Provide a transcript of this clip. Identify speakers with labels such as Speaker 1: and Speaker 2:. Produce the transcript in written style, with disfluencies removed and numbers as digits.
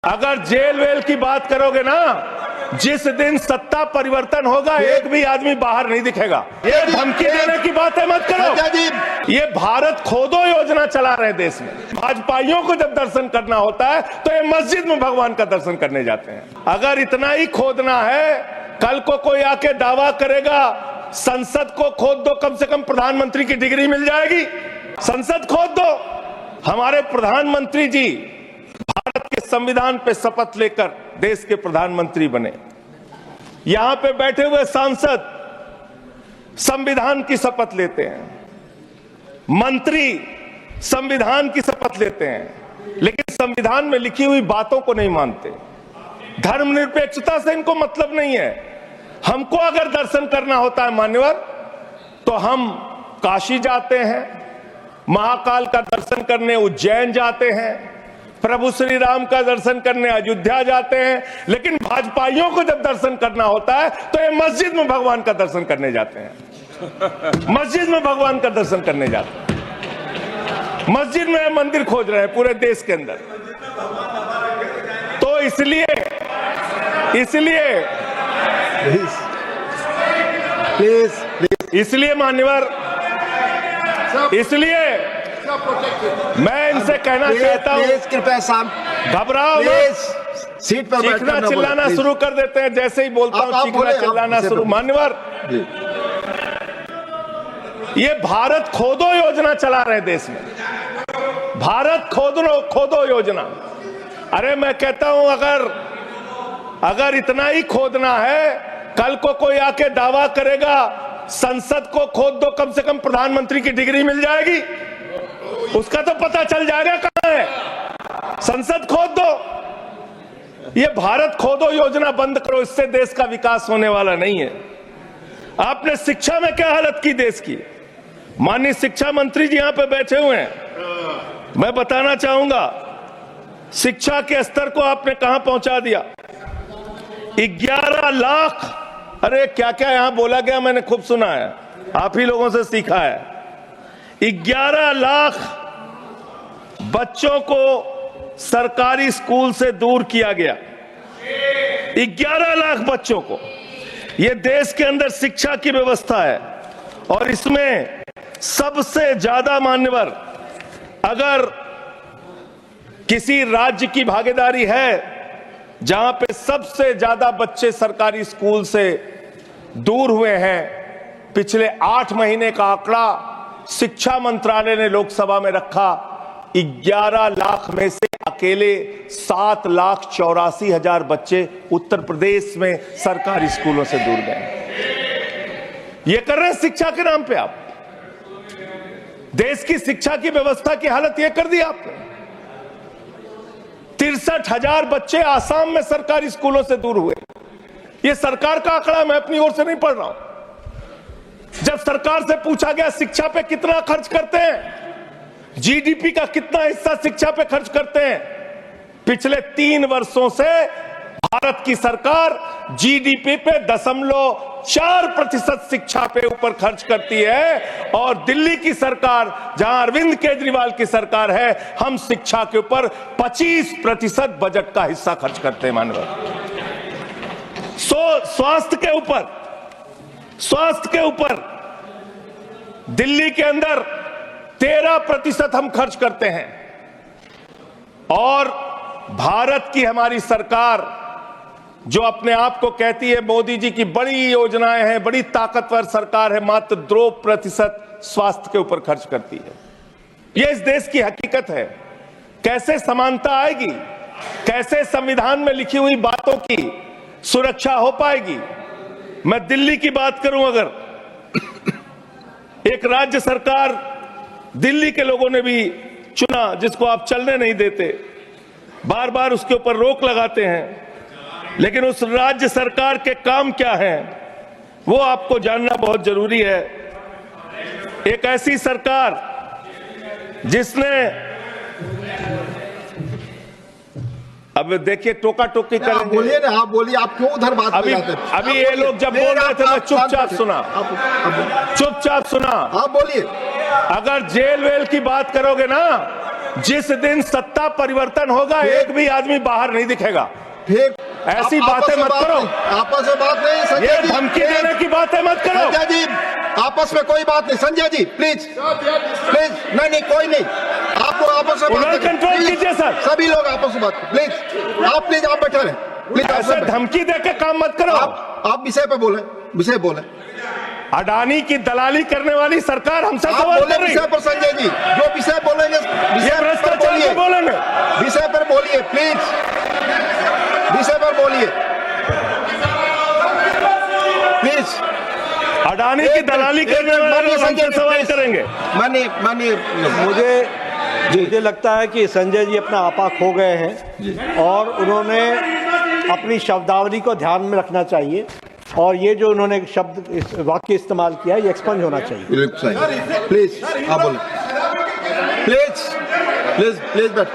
Speaker 1: अगर jail well की बात करोगे ना, जिस दिन सत्ता परिवर्तन होगा एक भी आदमी बाहर नहीं दिखेगा। ये धमकी देने की बात है, मत करो। ये भारत खोदो योजना चला रहे देश में। भाजपाइयों को जब दर्शन करना होता है तो ये मस्जिद में भगवान का दर्शन करने जाते हैं। अगर इतना ही खोदना है, कल को कोई आके दावा करेगा संसद को खोद दो, कम से कम प्रधानमंत्री की डिग्री मिल जाएगी। संसद खोद दो। हमारे प्रधानमंत्री जी भारत के संविधान पे शपथ लेकर देश के प्रधानमंत्री बने। यहां पे बैठे हुए सांसद संविधान की शपथ लेते हैं, मंत्री संविधान की शपथ लेते हैं, लेकिन संविधान में लिखी हुई बातों को नहीं मानते। धर्मनिरपेक्षता से इनको मतलब नहीं है। हमको अगर दर्शन करना होता है मान्यवर, तो हम काशी जाते हैं, महाकाल का दर्शन करने उज्जैन जाते हैं, प्रभु श्री राम का दर्शन करने अयोध्या जाते हैं। लेकिन भाजपाइयों को जब दर्शन करना होता है तो ये मस्जिद में भगवान का दर्शन करने जाते हैं। मस्जिद में भगवान का दर्शन करने जाते हैं। मस्जिद में मंदिर खोज रहे हैं पूरे देश के अंदर। तो इसलिए इसलिए मान्यवर, इसलिए मैं इनसे कहना चाहता हूं,
Speaker 2: कृपया
Speaker 1: घबराओ मत।
Speaker 2: सीट पर
Speaker 1: चीखना चिल्लाना शुरू कर देते हैं। जैसे ही बोलता हूं चीखना चिल्लाना शुरू। मान्यवर, ये भारत खोदो योजना चला रहे देश में। भारत खोदो योजना। अरे मैं कहता हूं, अगर इतना ही खोदना है, कल को कोई आके दावा करेगा संसद को खोद दो, कम से कम प्रधानमंत्री की डिग्री मिल जाएगी। उसका तो पता चल जाएगा कहां है। संसद खोद दो। ये भारत खोदो योजना बंद करो, इससे देश का विकास होने वाला नहीं है। आपने शिक्षा में क्या हालत की देश की। माननीय शिक्षा मंत्री जी यहां पे बैठे हुए हैं। मैं बताना चाहूंगा, शिक्षा के स्तर को आपने कहां पहुंचा दिया। 11 लाख, अरे क्या क्या यहां बोला गया, मैंने खूब सुना है, आप ही लोगों से सीखा है। 11 लाख बच्चों को सरकारी स्कूल से दूर किया गया। 11 लाख बच्चों को। यह देश के अंदर शिक्षा की व्यवस्था है। और इसमें सबसे ज्यादा मान्यवर, अगर किसी राज्य की भागीदारी है जहां पे सबसे ज्यादा बच्चे सरकारी स्कूल से दूर हुए हैं, पिछले 8 महीने का आंकड़ा शिक्षा मंत्रालय ने लोकसभा में रखा। 11 लाख में से अकेले 7,84,000 बच्चे उत्तर प्रदेश में सरकारी स्कूलों से दूर गए। ये कर रहे हैं शिक्षा के नाम पे आप। देश की शिक्षा की व्यवस्था की हालत यह कर दी आपने। 63,000 बच्चे आसाम में सरकारी स्कूलों से दूर हुए। यह सरकार का आंकड़ा, मैं अपनी ओर से नहीं पढ़ रहा हूं। जब सरकार से पूछा गया शिक्षा पे कितना खर्च करते हैं, जीडीपी का कितना हिस्सा शिक्षा पे खर्च करते हैं, पिछले 3 वर्षों से भारत की सरकार जीडीपी पे 0.4% शिक्षा पे ऊपर खर्च करती है। और दिल्ली की सरकार, जहां अरविंद केजरीवाल की सरकार है, हम शिक्षा के ऊपर 25% बजट का हिस्सा खर्च करते हैं मानव। स्वास्थ्य के ऊपर दिल्ली के अंदर 13% हम खर्च करते हैं। और भारत की हमारी सरकार, जो अपने आप को कहती है मोदी जी की बड़ी योजनाएं हैं, बड़ी ताकतवर सरकार है, मात्र 2% स्वास्थ्य के ऊपर खर्च करती है। यह इस देश की हकीकत है। कैसे समानता आएगी, कैसे संविधान में लिखी हुई बातों की सुरक्षा हो पाएगी। मैं दिल्ली की बात करूं, अगर एक राज्य सरकार, दिल्ली के लोगों ने भी चुना, जिसको आप चलने नहीं देते, बार बार उसके ऊपर रोक लगाते हैं, लेकिन उस राज्य सरकार के काम क्या हैं वो आपको जानना बहुत जरूरी है। एक ऐसी सरकार जिसने, अब देखिए टोका टोकी करेंगे।
Speaker 2: बोलिए ना, आप बोलिए, आप क्यों उधर बात
Speaker 1: अभी ये लोग जब बोल रहे थे मैं चुपचाप सुना। आप बोलिए। अगर जेल वेल की बात करोगे ना, जिस दिन सत्ता परिवर्तन होगा एक भी आदमी बाहर नहीं दिखेगा।
Speaker 2: ठीक,
Speaker 1: ऐसी
Speaker 2: आप
Speaker 1: बातें मत करो।
Speaker 2: आपस में बात नहीं संजय
Speaker 1: ये
Speaker 2: जी,
Speaker 1: धमकी
Speaker 2: प्लीज।
Speaker 1: देने की बातें मत करो।
Speaker 2: संजय जी आपस में कोई बात नहीं, संजय जी प्लीज प्लीज, नहीं कोई नहीं, आपको आपस में बात
Speaker 1: उधर
Speaker 2: करनी।
Speaker 1: कंट्रोल
Speaker 2: प्लीज,
Speaker 1: कीजिए सर।
Speaker 2: सभी लोग आपस में बात प्लीज, आप बैठे रहे प्लीज।
Speaker 1: ऐसे धमकी देके काम मत करो।
Speaker 2: आप विषय पे बोले, विषय बोले,
Speaker 1: अडानी की दलाली करने वाली सरकार हमसे
Speaker 2: आप
Speaker 1: सवाल
Speaker 2: बोले
Speaker 1: कर रही
Speaker 2: विषय पर। संजय जी जो विषय बोलेंगे
Speaker 1: ये
Speaker 2: विषय पर
Speaker 1: भ्रष्टाचार
Speaker 2: बोलिए,
Speaker 1: पे बोलेंगे।
Speaker 2: विषय पर बोलिए प्लीज, विषय पर बोलिए प्लीज।
Speaker 1: अडानी की दलाली करने वाले लोग हमसे सवाल करेंगे।
Speaker 2: मानिए
Speaker 3: मुझे लगता है कि संजय जी अपना आपा खो गए हैं और उन्होंने अपनी शब्दावली को ध्यान में रखना चाहिए और ये जो उन्होंने शब्द वाक्य इस्तेमाल किया है ये एक्सपंज होना चाहिए।
Speaker 2: प्लीज आप बोले, प्लीज प्लीज प्लीज बैठ।